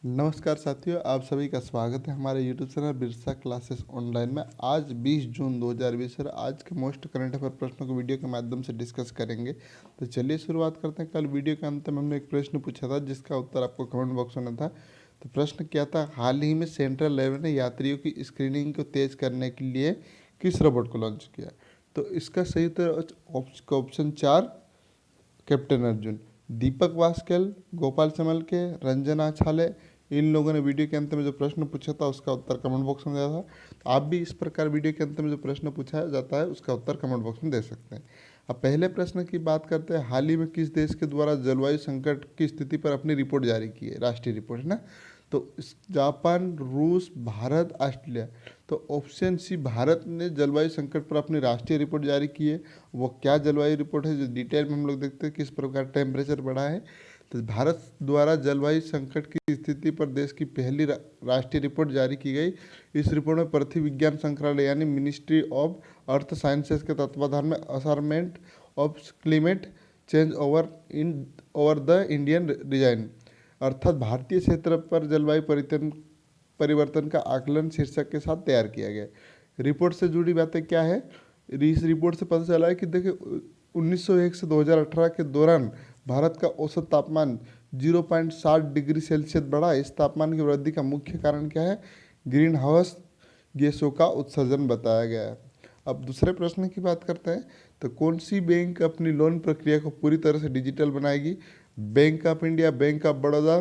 नमस्कार साथियों, आप सभी का स्वागत है हमारे YouTube channel Birsa classes online में। आज 20 जून 2020 और आज के मोस्ट करंट अफेयर प्रश्नों को वीडियो के माध्यम से डिस्कस करेंगे। तो चलिए शुरुआत करते हैं। कल वीडियो के अंत में हमने एक प्रश्न पूछा था जिसका उत्तर आपको कमेंट बॉक्स में था। तो प्रश्न क्या था? हाल ही में सेंट्रल रेलवे ने यात्रियों की स्क्रीनिंग को तेज करने के लिए किस रोबोट को लॉन्च किया? तो इसका सही उत्तर ऑप्शन 4 कैप्टन अर्जुन। दीपक वास्केल, गोपाल चमल के, रंजना छाले, इन लोगों ने वीडियो के अंत में जो प्रश्न पूछा था उसका उत्तर कमेंट बॉक्स में दिया था। तो आप भी इस प्रकार वीडियो के अंत में जो प्रश्न पूछा जाता है उसका उत्तर कमेंट बॉक्स में दे सकते हैं। अब पहले प्रश्न की बात करते हैं। हाल ही में किस देश के द्वारा जलवायु संकट की स्थिति पर अपनी रिपोर्ट जारी की है? राष्ट्रीय रिपोर्ट है ना। तो जापान, रूस, भारत, ऑस्ट्रेलिया। तो ऑप्शन सी, भारत ने जलवायु संकट पर अपनी राष्ट्रीय रिपोर्ट जारी की है। वो क्या जलवायु रिपोर्ट है, जो डिटेल में हम लोग देखते हैं किस प्रकार टेम्परेचर बढ़ा है। तो भारत द्वारा जलवायु संकट की स्थिति पर देश की पहली राष्ट्रीय रिपोर्ट जारी की गई। इस रिपोर्ट में पृथ्वी विज्ञान संग्रहालय यानी मिनिस्ट्री ऑफ अर्थ साइंसेज के तत्वाधान में assessment of climate change over the Indian reason, अर्थात भारतीय क्षेत्र पर जलवायु परिवर्तन का आकलन शीर्षक के साथ तैयार किया गया। रिपोर्ट से जुड़ी बातें क्या है? इस रिपोर्ट से पता चला है कि देखिए 1901 से 2018 के दौरान भारत का औसत तापमान 0.7 डिग्री सेल्सियस बढ़ा। इस तापमान की वृद्धि का मुख्य कारण क्या है? ग्रीन हाउस गैसों का उत्सर्जन बताया गया है। अब दूसरे प्रश्न की बात करते हैं। तो कौन सी बैंक अपनी लोन प्रक्रिया को पूरी तरह से डिजिटल बनाएगी? Bank of India, Bank of Baroda,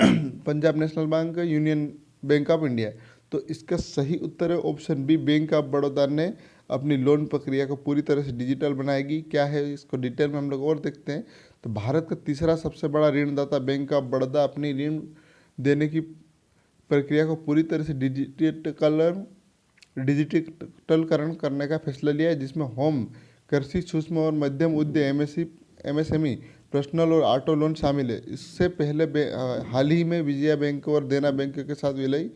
Punjab National Bank, Union Bank of India. तो इसका सही उत्तर है option B, Bank of Baroda ने अपनी लोन प्रक्रिया को पूरी तरह से डिजिटल बनाएगी। क्या है इसको डिटेल में हम लोग और देखते हैं। तो भारत का तीसरा सबसे बड़ा ऋणदाता बैंक ऑफ बड़ौदा अपनी ऋण देने की प्रक्रिया को पूरी तरह से डिजिटलीकरण करने का फैसला लिया है, जिसमें होम, कृषि, सूक्ष्म और मध्यम उद्यम एमएसएमई, पर्सनल और ऑटो लोन शामिल है। इससे पहले हाल ही में विजया बैंक और देना बैंक के साथ विलय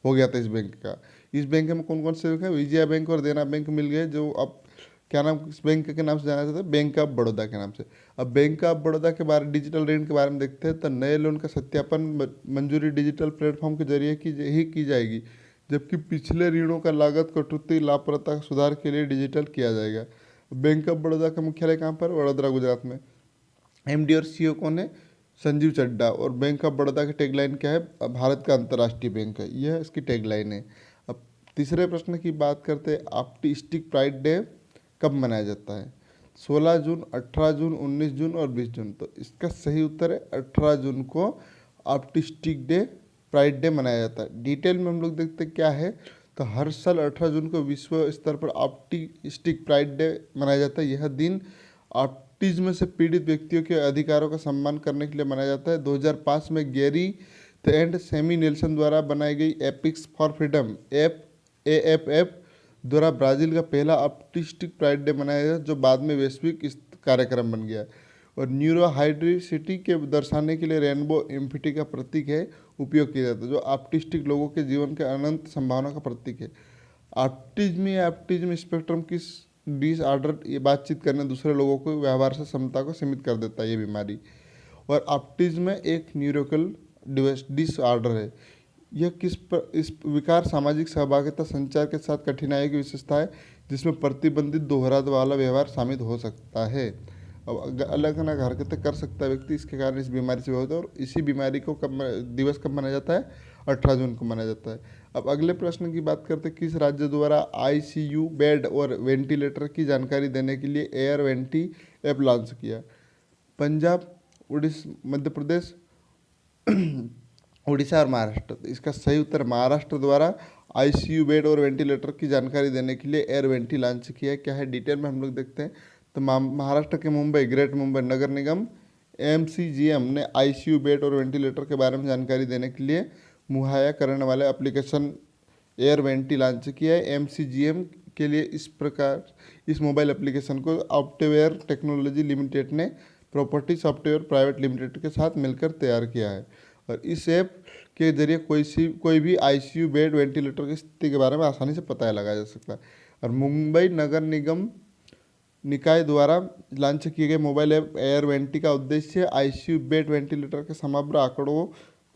हो गया था इस बैंक का। इस बैंक में कौन कौन से बैंक है? विजया बैंक और देना बैंक मिल गए, जो अब क्या नाम इस बैंक के नाम से जाना जाता है? बैंक ऑफ बड़ौदा के नाम से। अब बैंक ऑफ बड़ौदा के बारे डिजिटल ऋण के बारे में देखते हैं। तो नए लोन का सत्यापन मंजूरी डिजिटल प्लेटफॉर्म के जरिए की जाएगी, जबकि पिछले ऋणों का लागत कटौती, लाभप्रदता सुधार के लिए डिजिटल किया जाएगा। बैंक ऑफ बड़ौदा का मुख्यालय कहाँ पर? वडोदरा, गुजरात में। एमडी और सीईओ कौन है? संजीव चड्डा। और बैंक ऑफ बड़ौदा की टैगलाइन क्या है? भारत का अंतर्राष्ट्रीय बैंक है, यह इसकी टैगलाइन है। अब तीसरे प्रश्न की बात करते हैं। आर्टिस्टिक प्राइड डे कब मनाया जाता है? 16 जून, 18 जून, 19 जून और 20 जून। तो इसका सही उत्तर है 18 जून को आर्टिस्टिक डे, प्राइड डे मनाया जाता है। डिटेल में हम लोग देखते हैं क्या है। तो हर साल 18 जून को विश्व स्तर पर आर्टिस्टिक प्राइड डे मनाया जाता है। यह दिन ऑटिज्म से पीड़ित व्यक्तियों के अधिकारों का सम्मान करने के लिए मनाया जाता है। 2005 में गैरी एंड सेमी नेल्सन द्वारा बनाई गई एपिक्स फॉर फ्रीडम AFF द्वारा ब्राज़ील का पहला आर्टिस्टिक प्राइड डे मनाया गया, जो बाद में वैश्विक इस कार्यक्रम बन गया। और न्यूरोहाइड्रिसिटी के दर्शाने के लिए रेनबो एम्फिटी का प्रतीक है उपयोग किया जाता है, जो आर्टिस्टिक लोगों के जीवन के अनंत संभावना का प्रतीक है। ऑटिज्म स्पेक्ट्रम की डिसऑर्डर, ये बातचीत करने, दूसरे लोगों को व्यवहार से क्षमता को सीमित कर देता है ये बीमारी। और ऑटिज्म एक न्यूरोकल डिसऑर्डर है। यह इस विकार सामाजिक सहभागिता, संचार के साथ कठिनाई की विशेषता है, जिसमें प्रतिबंधित दोहराव वाला व्यवहार शामिल हो सकता है। अब अलग अलग हरकतें कर सकता है व्यक्ति, इसके कारण इस बीमारी से होता है। और इसी बीमारी को दिवस कब मनाया जाता है? 18 जून को मनाया जाता है। अब अगले प्रश्न की बात करते हैं। किस राज्य द्वारा ICU बेड और वेंटिलेटर की जानकारी देने के लिए एयर वेंटी ऐप लॉन्च किया? पंजाब, उड़ीसा, मध्य प्रदेश, उड़ीसा और महाराष्ट्र। तो इसका सही उत्तर महाराष्ट्र द्वारा ICU बेड और वेंटिलेटर की जानकारी देने के लिए एयर वेंटी लॉन्च किया है। क्या है डिटेल में हम लोग देखते हैं। तो महाराष्ट्र के मुंबई, ग्रेट मुंबई नगर निगम MCGM ने ICU बेड और वेंटिलेटर के बारे में जानकारी देने के लिए मुहैया करने वाले एप्लीकेशन एयर वेंटी लॉन्च किया है। MCGM के लिए इस मोबाइल एप्लीकेशन को ऑप्टेवेयर टेक्नोलॉजी लिमिटेड ने प्रॉपर्टी सॉफ्टवेयर प्राइवेट लिमिटेड के साथ मिलकर तैयार किया है। और इस ऐप के जरिए कोई भी ICU बेड, वेंटिलेटर की स्थिति के बारे में आसानी से पता लगाया जा सकता है। और मुंबई नगर निगम निकाय द्वारा लॉन्च किए गए मोबाइल ऐप एयर वेंटी का उद्देश्य ICU बेड, वेंटिलेटर के समग्र आंकड़ों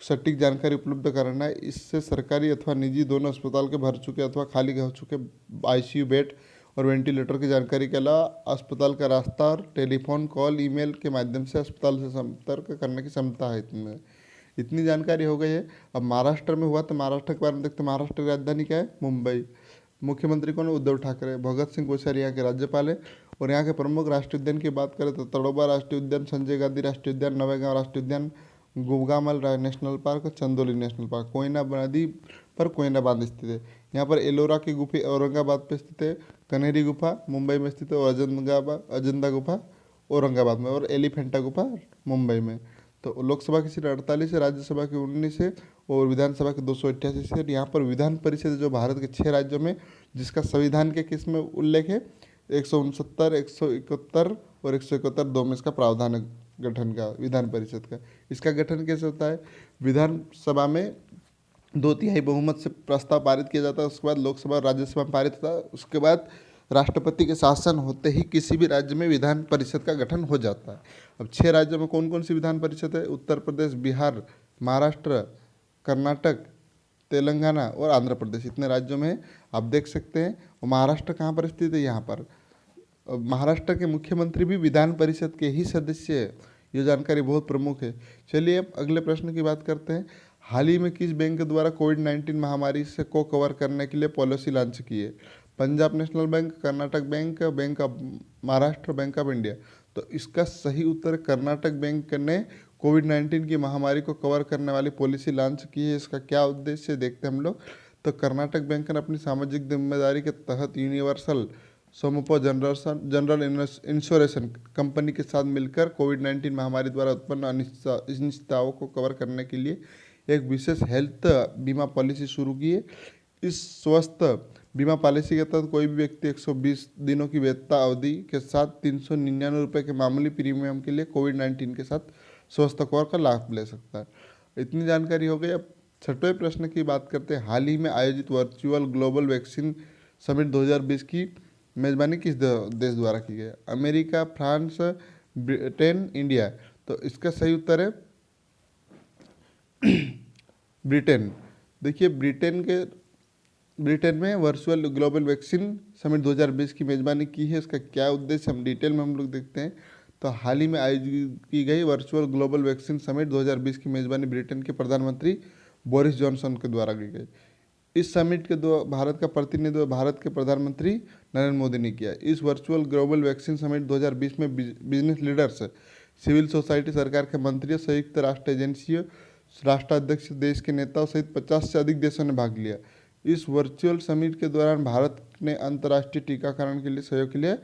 सटीक जानकारी उपलब्ध कराना है। इससे सरकारी अथवा निजी दोनों अस्पताल के भर चुके अथवा खाली हो चुके आईसीयू बेड और वेंटिलेटर की जानकारी के अलावा अस्पताल का रास्ता और टेलीफोन कॉल ईमेल के माध्यम से अस्पताल से संपर्क करने की क्षमता है इतनी इतनी जानकारी हो गई है। अब महाराष्ट्र में हुआ तो महाराष्ट्र के बारे में देखते हैं। महाराष्ट्र की राजधानी क्या है? मुंबई। मुख्यमंत्री कौन है? उद्धव ठाकरे। भगत सिंह कोश्यारी यहाँ के राज्यपाल है। और यहाँ के प्रमुख राष्ट्रीय उद्यान की बात करें तो तड़ोबा राष्ट्रीय उद्यान, संजय गांधी राष्ट्रीय उद्यान, नवेगांव राष्ट्रीय उद्यान, गुगामल नेशनल पार्क और चंदौली नेशनल पार्क। कोयना नदी पर कोयना बांध स्थित है। यहाँ पर एलोरा की गुफा औरंगाबाद पे स्थित है। कनेरी गुफा मुंबई में स्थित है और अजंता गुफा औरंगाबाद में और एलिफेंटा गुफा मुंबई में। तो लोकसभा की सीट 48 है, राज्यसभा की 19 है और विधानसभा की 288 सीट। यहाँ पर विधान परिषद जो भारत के 6 राज्यों में जिसका संविधान के किस में उल्लेख है 169, 171 और 171 दो में इसका प्रावधान है गठन का विधान परिषद का। इसका गठन कैसे होता है? विधानसभा में 2/3 बहुमत से प्रस्ताव पारित किया जाता है, उसके बाद लोकसभा और राज्यसभा में पारित होता है, उसके बाद राष्ट्रपति के शासन होते ही किसी भी राज्य में विधान परिषद का गठन हो जाता है। अब 6 राज्यों में कौन कौन सी विधान परिषद है? उत्तर प्रदेश, बिहार, महाराष्ट्र, कर्नाटक, तेलंगाना और आंध्र प्रदेश। इतने राज्यों में आप देख सकते हैं। और महाराष्ट्र कहाँ पर स्थित है? यहाँ पर। महाराष्ट्र के मुख्यमंत्री भी विधान परिषद के ही सदस्य है। ये जानकारी बहुत प्रमुख है। चलिए अब अगले प्रश्न की बात करते हैं। हाल ही में किस बैंक द्वारा कोविड-19 महामारी से को कवर करने के लिए पॉलिसी लॉन्च की है? Punjab National bank, Karnataka bank, bank of Maharashtra, bank of India. तो इसका सही उत्तर कर्नाटक बैंक ने कोविड-19 की महामारी को कवर करने वाली पॉलिसी लॉन्च की है। इसका क्या उद्देश्य देखते हैं हम लोग। तो कर्नाटक बैंक ने अपनी सामाजिक जिम्मेदारी के तहत यूनिवर्सल सोमपो जनरल इंश्योरेंस कंपनी के साथ मिलकर कोविड-19 महामारी द्वारा उत्पन्न अनिश्चितताओं को कवर करने के लिए एक विशेष हेल्थ बीमा पॉलिसी शुरू की है। इस स्वास्थ्य बीमा पॉलिसी के तहत कोई भी व्यक्ति 120 दिनों की वैधता अवधि के साथ 399 रुपये के मामूली प्रीमियम के लिए कोविड-19 के साथ स्वास्थ्य कवर का लाभ ले सकता है। इतनी जानकारी हो गई। अब 6वें प्रश्न की बात करते हैं। हाल ही में आयोजित वर्चुअल ग्लोबल वैक्सीन समिट 2020 की मेजबानी किस देश द्वारा की गई? America, France, Britain, India. तो इसका सही उत्तर है ब्रिटेन। देखिए ब्रिटेन में वर्चुअल ग्लोबल वैक्सीन समिट 2020 की मेजबानी की है। इसका क्या उद्देश्य हम डिटेल में हम लोग देखते हैं। तो हाल ही में आयोजित की गई वर्चुअल ग्लोबल वैक्सीन समिट 2020 की मेजबानी ब्रिटेन के प्रधानमंत्री बोरिस जॉनसन के द्वारा की गई। इस समिट के भारत का प्रतिनिधित्व भारत के प्रधानमंत्री नरेंद्र मोदी ने किया। इस वर्चुअल ग्लोबल वैक्सीन समिट 2020 में बिजनेस लीडर्स, सिविल सोसाइटी, सरकार के मंत्रियों, संयुक्त राष्ट्र एजेंसियों, राष्ट्राध्यक्ष, देश के नेताओं सहित 50 से अधिक देशों ने भाग लिया। इस वर्चुअल समिट के दौरान भारत ने अंतर्राष्ट्रीय टीकाकरण के लिए सहयोग के लिए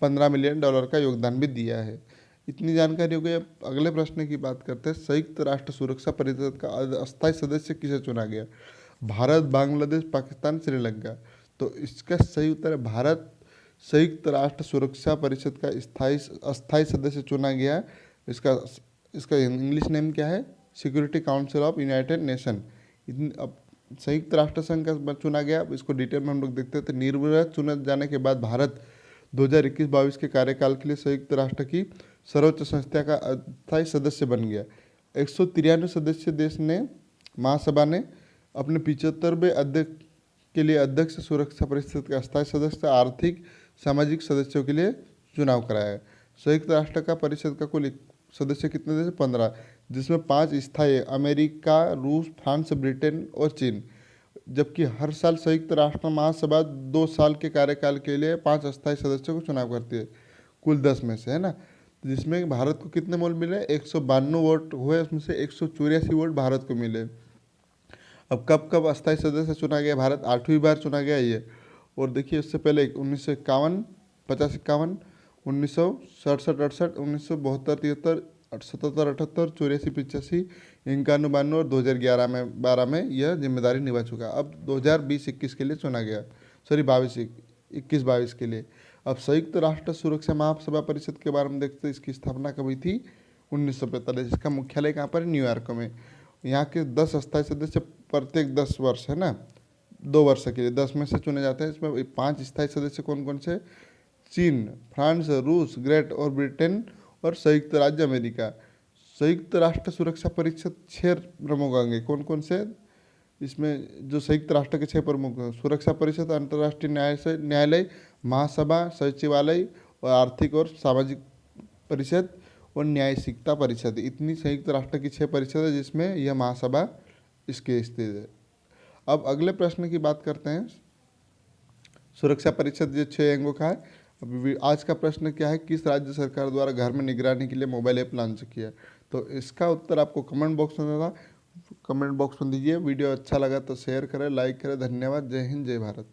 $15 मिलियन का योगदान भी दिया है। इतनी जानकारी हो गई। अब अगले प्रश्न की बात करते हैं। संयुक्त राष्ट्र सुरक्षा परिषद का अस्थायी सदस्य किसे चुना गया? भारत, बांग्लादेश, पाकिस्तान, श्रीलंका। तो इसका सही उत्तर है भारत संयुक्त राष्ट्र सुरक्षा परिषद का अस्थायी सदस्य चुना गया। इसका इंग्लिश नेम क्या है? Security council of United nation. अब संयुक्त राष्ट्र संघ का चुना गया। इसको डिटेल में हम लोग देखते हैं। तो निर्विरोध चुने जाने के बाद भारत 2021-22 के कार्यकाल के लिए संयुक्त राष्ट्र की सर्वोच्च संस्था का अस्थायी सदस्य बन गया। 193 सदस्य देश ने महासभा ने अपने 75वें अध्यक्ष के लिए अध्यक्ष सुरक्षा परिषद का अस्थायी सदस्य, आर्थिक सामाजिक सदस्यों के लिए चुनाव कराया। संयुक्त राष्ट्र का परिषद का कुल सदस्य कितने देश? 15, जिसमें 5 स्थायी, अमेरिका, रूस, फ्रांस, ब्रिटेन और चीन। जबकि हर साल संयुक्त राष्ट्र महासभा 2 साल के कार्यकाल के लिए 5 अस्थायी सदस्यों को चुनाव करती है, कुल 10 में से, है ना। जिसमें भारत को कितने वोट मिले? 192 वोट हुए, उसमें से 184 वोट भारत को मिले। अब कब कब अस्थायी सदस्य चुना गया भारत? 8वीं बार चुना गया ये। और देखिए इससे पहले 1951, 50-51, 1967-68, 1972-73, 77-78, 84-85, 91-92 और 2011-12 में यह जिम्मेदारी निभा चुका। अब 2020-21 के लिए चुना गया, सॉरी 21-22 के लिए। अब संयुक्त राष्ट्र सुरक्षा महासभा परिषद के बारे में देखते हैं। इसकी स्थापना कब हुई थी? 1945। इसका मुख्यालय कहाँ पर है? न्यूयॉर्क में। यहाँ के 10 अस्थायी सदस्य प्रत्येक 10 वर्ष, है ना, 2 वर्ष के लिए 10 में से चुने जाते हैं। इसमें 5 स्थायी सदस्य कौन कौन से? चीन, फ्रांस, रूस, ग्रेट और ब्रिटेन और संयुक्त राज्य अमेरिका। संयुक्त राष्ट्र सुरक्षा परिषद 6 प्रमुख अंग हैं। कौन कौन से? इसमें जो संयुक्त राष्ट्र के 6 प्रमुख हैं, सुरक्षा परिषद, अंतर्राष्ट्रीय न्यायालय, महासभा, सचिवालय और आर्थिक और सामाजिक परिषद और न्यायिकता परिषद, इतनी संयुक्त राष्ट्र की 6 परिषद है जिसमें यह महासभा इसके स्थित है। अब अगले प्रश्न की बात करते हैं। सुरक्षा परिषद ये 6 अंगों का है। अब आज का प्रश्न क्या है? किस राज्य सरकार द्वारा घर में निगरानी के लिए मोबाइल ऐप लॉन्च किया? तो इसका उत्तर आपको कमेंट बॉक्स में देना, कमेंट बॉक्स में दीजिए। वीडियो अच्छा लगा तो शेयर करें, लाइक करें। धन्यवाद। जय हिंद, जय भारत।